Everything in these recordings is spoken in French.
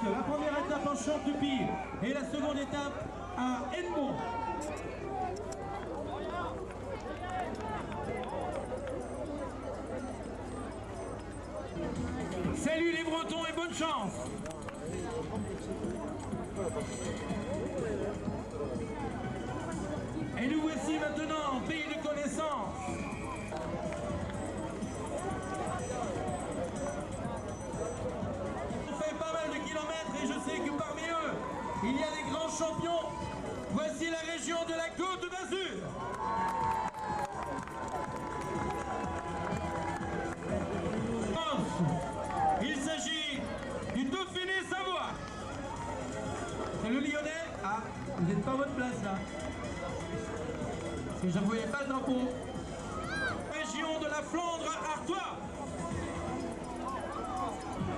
La première étape en Chantepie et la seconde étape à Hennebeau. Salut les Bretons et bonne chance. Et nous voici maintenant en pays de connaissance. On fait pas mal de kilomètres et je sais que parmi eux, il y a des grands champions. Voici la région de la Côte d'Azur. Il s'agit du Dauphiné Savoie. C'est le Lyonnais. Ah, vous n'êtes pas à votre place là. Parce que je ne voyais pas le drapeau. Région de la Flandre Artois.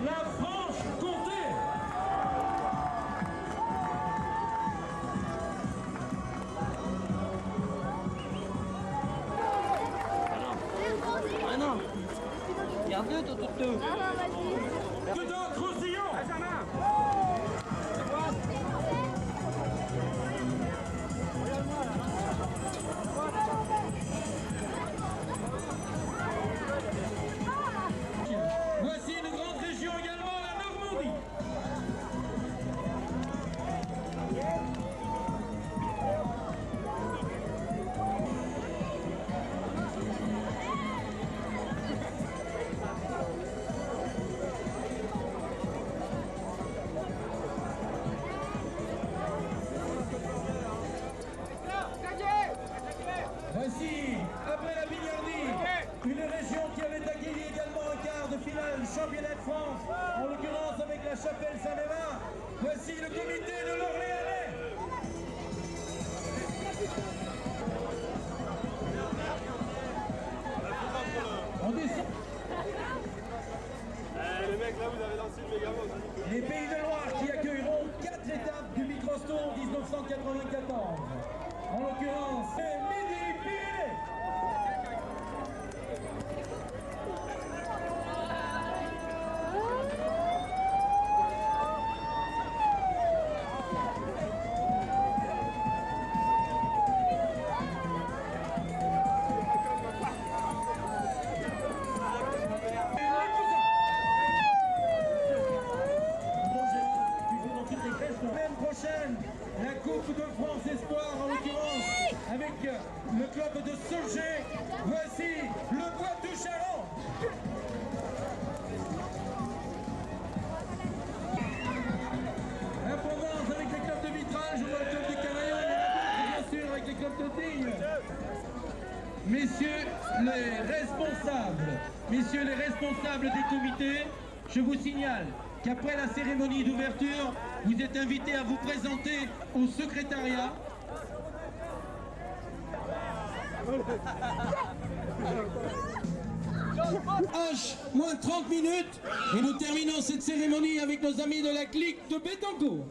La Franche-Comté. Ah non. Garde-le, toi, tout deux. Que d'autres Roussillon. Voici une grande région également, la Normandie. Voici, après la Bignardie, une région qui avait accueilli également un quart de finale championnat de France, en l'occurrence avec la Chapelle Saint-Mévin. Voici le comité de l'Orléanais. On descend. Les mecs, là, vous avez lancé le méga. Les Pays de Loire qui accueilleront 4 étapes du Microstour 1994. En l'occurrence, c'est Midi-Pyrénées. La Coupe de France Espoir en l'occurrence avec le club de Solgé. Voici le Poitou-Charentes. La Provence avec les clubs de Vitral, je vois le club de Canaillon, il y en a d'autres bien sûr avec les clubs de Digne. Messieurs les responsables des comités, je vous signale qu'après la cérémonie d'ouverture, vous êtes invités à vous présenter au secrétariat. H moins 30 minutes et nous terminons cette cérémonie avec nos amis de la clique de Bettencourt.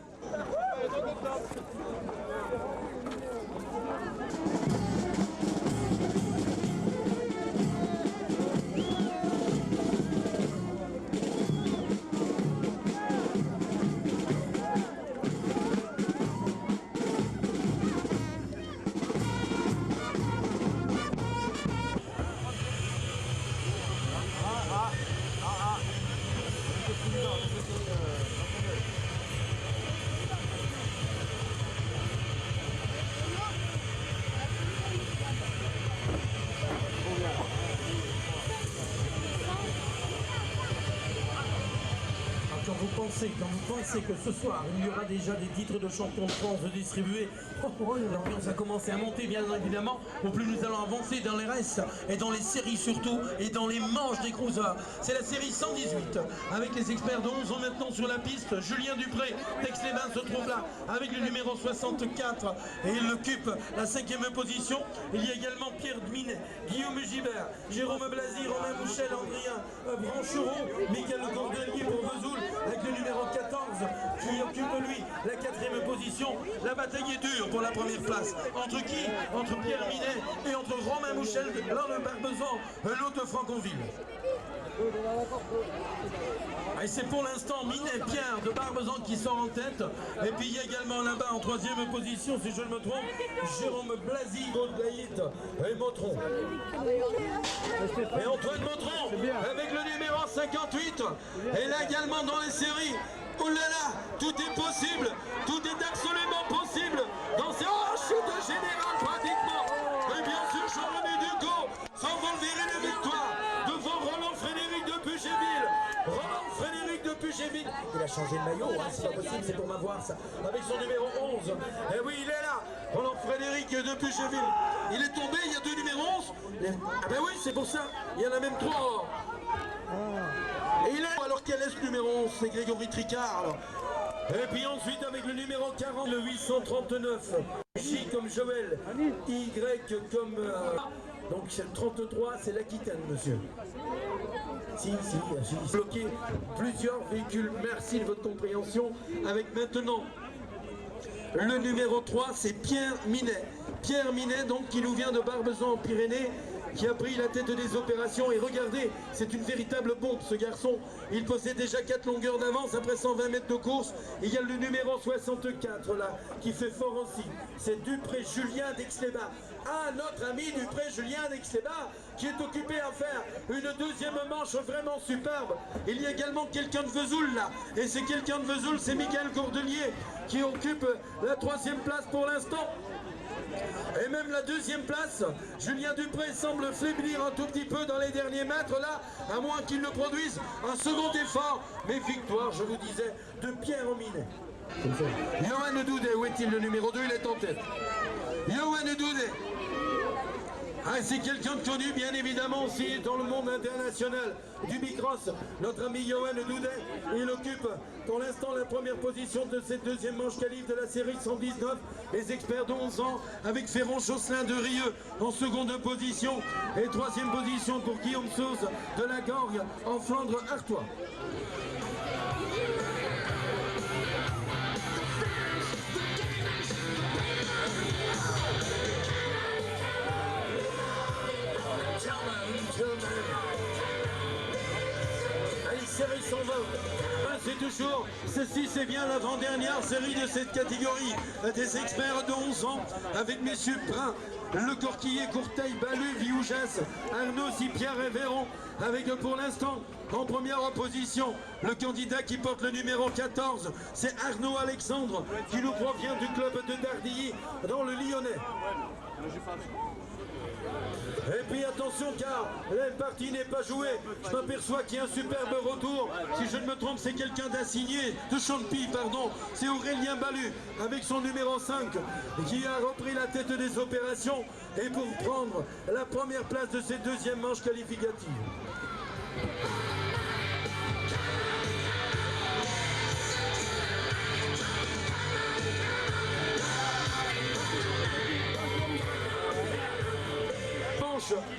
Quand vous pensez que ce soir il y aura déjà des titres de champion de France distribués, l'ambiance a commencé à monter bien évidemment. Au plus nous allons avancer dans les restes et dans les séries surtout et dans les manches des cruisers. C'est la série 118 avec les experts de 11 ans maintenant sur la piste. Julien Dupré d'Aix-les-Bains se trouve là avec le numéro 64 et il occupe la 5e position. Il y a également Pierre Dminet, Guillaume Gibert, Jérôme Blasi, Romain Mouchel, Andrien Branchereau, Michael Cordelier pour Vesoul avec le numéro 14 qui occupe lui la 4e position. La bataille est dure pour la première place. Entre qui? Entre Pierre Minet et entre Romain Mouchel, l'un de Barbezan, l'autre de Franconville. Et c'est pour l'instant Minet Pierre de Barbezan qui sort en tête. Et puis il y a également là-bas en 3e position, si je ne me trompe, Jérôme Blasi, Gaudlaït et Motron. Et Antoine Motron avec le numéro 58. Et là également dans les séries. Oh là là, tout est possible, tout est absolument possible dans ces chute générale pratiquement. Et bien sûr, Jean-René Ducot s'envolverait une victoire devant Roland Frédéric de Pugéville. Roland Frédéric de Pugéville. Il a changé de maillot, hein, c'est pas possible, c'est pour m'avoir ça. Avec son numéro 11. Et oui, il est là, Roland Frédéric de Pugéville. Il est tombé, il y a 2 numéros 11. Ah ben oui, c'est pour ça, il y en a même 3. Et il est, alors quel est ce numéro 11? C'est Grégory Tricard alors. Et puis ensuite avec le numéro 40, le 839. J comme Joël, Y comme... donc c'est le 33, c'est l'Aquitaine, monsieur. Si, bloqué plusieurs véhicules. Merci de votre compréhension. Avec maintenant le numéro 3, c'est Pierre Minet. Pierre Minet, donc, qui nous vient de Barbezan en Pyrénées, qui a pris la tête des opérations. Et regardez, c'est une véritable bombe ce garçon. Il possède déjà 4 longueurs d'avance après 120 mètres de course. Il y a le numéro 64 là, qui fait fort aussi. C'est Dupré Julien d'Aix-les-Bains. Ah, notre ami Dupré Julien d'Aix-les-Bains, qui est occupé à faire une 2e manche vraiment superbe. Il y a également quelqu'un de Vesoul là. Et c'est quelqu'un de Vesoul, c'est Miguel Cordelier, qui occupe la 3e place pour l'instant. Et même la 2e place, Julien Dupré semble faiblir un tout petit peu dans les derniers mètres là, à moins qu'il ne produise un second effort. Mais victoire, je vous disais, de Pierre Minet. Yoann Doudet, où est-il? Le numéro 2, il est en tête. Yoann Doudet. Ah, c'est quelqu'un de connu, bien évidemment, aussi dans le monde international du bicross. Notre ami Yoann Doudet, il occupe pour l'instant la première position de cette 2e manche qualif de la série 119. Les experts de 11 ans, avec Ferron Josselin de Rieux en seconde position. Et 3e position pour Guillaume Sauze de la Gorgue en Flandre Artois. Allez, série 120. C'est toujours, ceci c'est bien l'avant-dernière série de cette catégorie des experts de 11 ans avec messieurs Brun, Le Corquillet, Courteil, Balu, Vioujas, Arnaud, Sipierre et Véron, avec pour l'instant en première position le candidat qui porte le numéro 14, c'est Arnaud Alexandre qui nous provient du club de Dardilly dans le Lyonnais. Et puis attention car la partie n'est pas jouée. Je m'aperçois qu'il y a un superbe retour. Si je ne me trompe, c'est quelqu'un d'assigné, de Champy, pardon. C'est Aurélien Balu avec son numéro 5 qui a repris la tête des opérations et pour prendre la première place de cette 2e manche qualificative.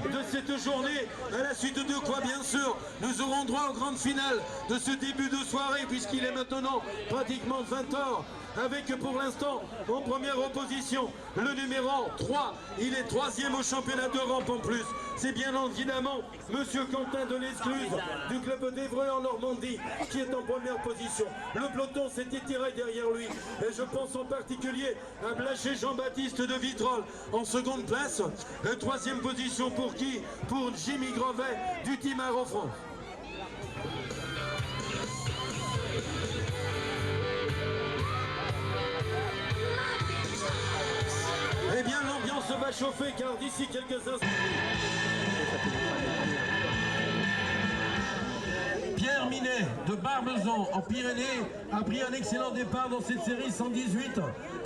De cette journée, à la suite de quoi bien sûr nous aurons droit aux grandes finales de ce début de soirée puisqu'il est maintenant pratiquement 20h avec pour l'instant en première opposition le numéro 3, il est 3e au championnat d'Europe en plus. C'est bien évidemment monsieur Quentin de l'Escluse du club d'Évreux en Normandie qui est en première position. Le peloton s'est étiré derrière lui et je pense en particulier à Blaché Jean-Baptiste de Vitrolles en seconde place. 3e position pour qui? Pour Jimmy Grovet du Team Aero France. Eh bien l'ambiance va chauffer car d'ici quelques instants... Pierre Minet de Barbezan en Pyrénées a pris un excellent départ dans cette série 118,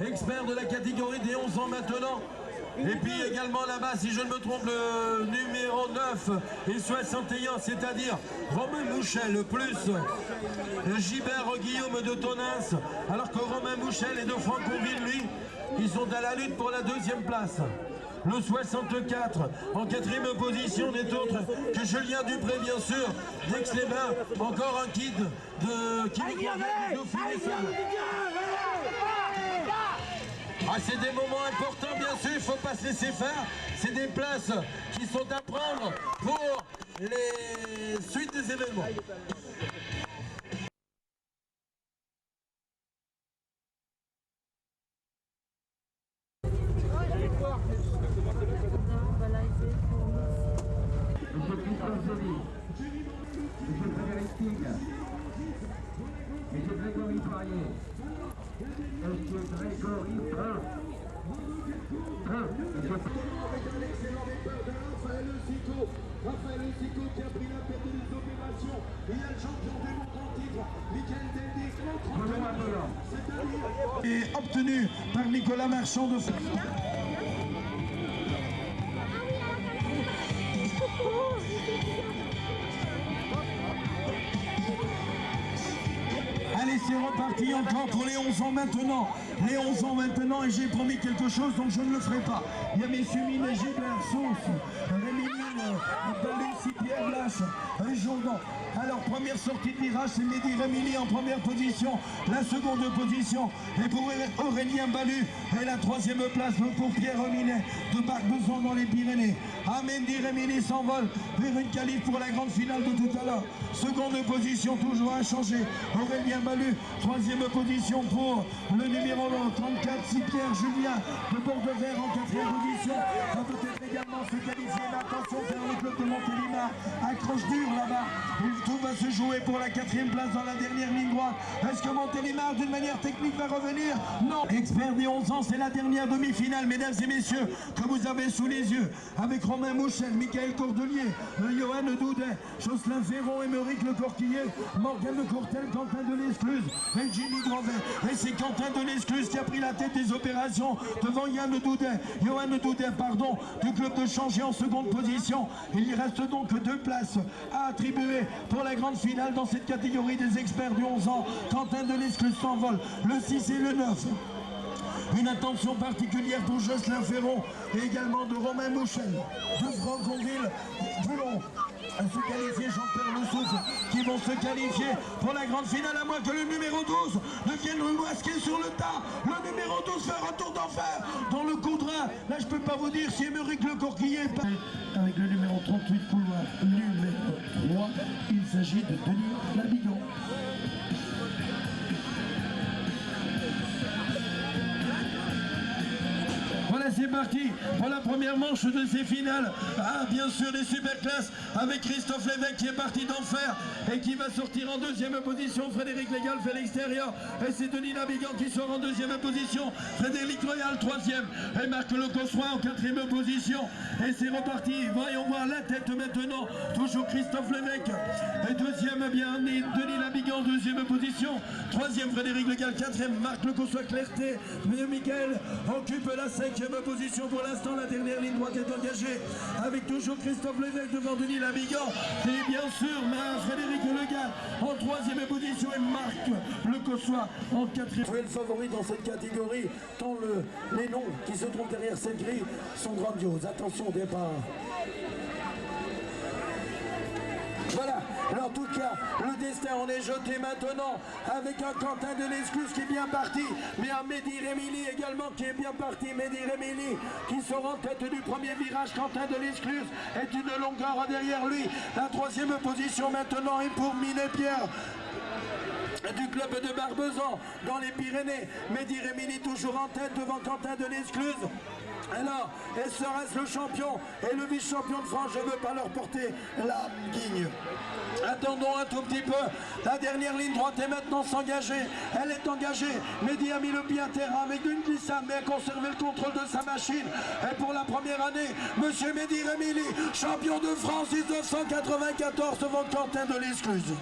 expert de la catégorie des 11 ans maintenant. Et puis également là-bas, si je ne me trompe, le numéro 9 et 61, c'est-à-dire Romain Mouchel plus Gilbert Guillaume de Tonins, alors que Romain Mouchel et de Franconville, lui, ils sont à la lutte pour la 2e place. Le 64 en 4e position n'est autre que Julien Dupré, bien sûr, d'Aix-les-Bains. Encore un kid de Ah, c'est des moments importants, bien sûr, il ne faut pas se laisser faire. C'est des places qui sont à prendre pour les suites des événements. Monsieur Christophe Zoli, Monsieur Frédéric King, Monsieur Grégory Poirier, Monsieur Grégory avec un excellent départ de Raphaël Sico qui a pris la tête des opérations. Il y a le champion du monde en titre, Michael Dendic, et obtenu par Nicolas Marchand de Allez, c'est reparti encore pour les 11 ans maintenant. Les 11 ans maintenant, et j'ai promis quelque chose, donc je ne le ferai pas. Il y a messieurs Minet, Gilbert, Sauce, Rémi Ballucci, Pierre Blache, Jourdan. Alors, première sortie de virage, c'est Mehdi Rémili en première position. La seconde position est pour Aurélien Ballu. Et la 3e place pour Pierre Minet de Barbezon dans les Pyrénées. Mehdi Rémili s'envole vers une qualif pour la grande finale de tout à l'heure. Seconde position, toujours inchangée. Aurélien Ballu. 3e position pour le numéro 34, c'est Pierre Julien de Bordevert en 4e position. Va peut-être également se qualifier. Mais attention, vers le club de Montélimar. Accroche dur là-bas. Tout va se jouer pour la 4e place dans la dernière ligne droite. Est-ce que Montélimar, d'une manière technique, va revenir? Non. Expert des 11 ans, c'est la dernière demi-finale, mesdames et messieurs, que vous avez sous les yeux. Avec Romain Mouchel, Michael Cordelier, Johan Doudet, Jocelyn Ferron, Émeric Le Corquillet, Morgane Le Courtel, Quentin de l'Escluse et Jimmy Grandet. Et c'est Quentin de l'Escluse qui a pris la tête des opérations devant Johan Doudet, du club de Changé en seconde position. Il y reste donc 2 places à attribuer pour la grande finale dans cette catégorie des experts du 11 ans. Quentin de l'Escluse s'envole, le 6 et le 9. Une attention particulière pour Jocelyn Ferron et également de Romain Mouchel, de Franconville, Boulon. À se qualifier, Jean-Pierre Le Souffle, qui vont se qualifier pour la grande finale, à moins que le numéro 12 ne vienne le masquer sur le tas. Le numéro 12 fait un retour d'enfer dans le Coudrin. Là, je peux pas vous dire si Émeric Le Corquillet est pas... Avec le numéro 38, couloir numéro 3, il s'agit de Denis Labigan. Voilà, c'est parti pour la première manche de ces finales. Bien sûr, les superclasses avec Christophe Lévesque qui est parti d'enfer et qui va sortir en 2e position. Frédéric Légal fait l'extérieur et c'est Denis Labigan qui sort en 2e position. Frédéric Royal 3e et Marc Le Cossois en 4e position. Et c'est reparti. Voyons voir la tête maintenant. Toujours Christophe Lévesque. Et 2e, bien Denis Labigan en 2e position. 3e Frédéric Légal, 4e Marc Le Cossois, Clerté. Michael occupe la 5e position pour l'instant. La dernière ligne droite est engagée avec toujours Christophe Lévesque devant Denis Labigan et bien sûr Frédéric Legal en 3e position et Marc Le Cossois en 4e. Tu es le favori dans cette catégorie, tant les noms qui se trouvent derrière cette grille sont grandioses. Attention au départ. Voilà, en tout cas, le destin en est jeté maintenant avec un Quentin de l'Escluse qui est bien parti, mais un Mehdi Rémili également qui est bien parti. Mehdi Rémili qui sort en tête du premier virage. Quentin de l'Escluse est une longueur derrière lui. La 3e position maintenant est pour Minet Pierre du club de Barbezon dans les Pyrénées. Mehdi Rémili toujours en tête devant Quentin de l'Escluse. Alors, et serait-ce le champion et le vice-champion de France? Je ne veux pas leur porter la guigne. Attendons un tout petit peu. La dernière ligne droite est maintenant s'engager. Elle est engagée. Mehdi a mis le pied à terre avec une glissade, mais a conservé le contrôle de sa machine. Et pour la première année, monsieur Mehdi Rémili, champion de France 1994 devant Quentin de l'Escluse.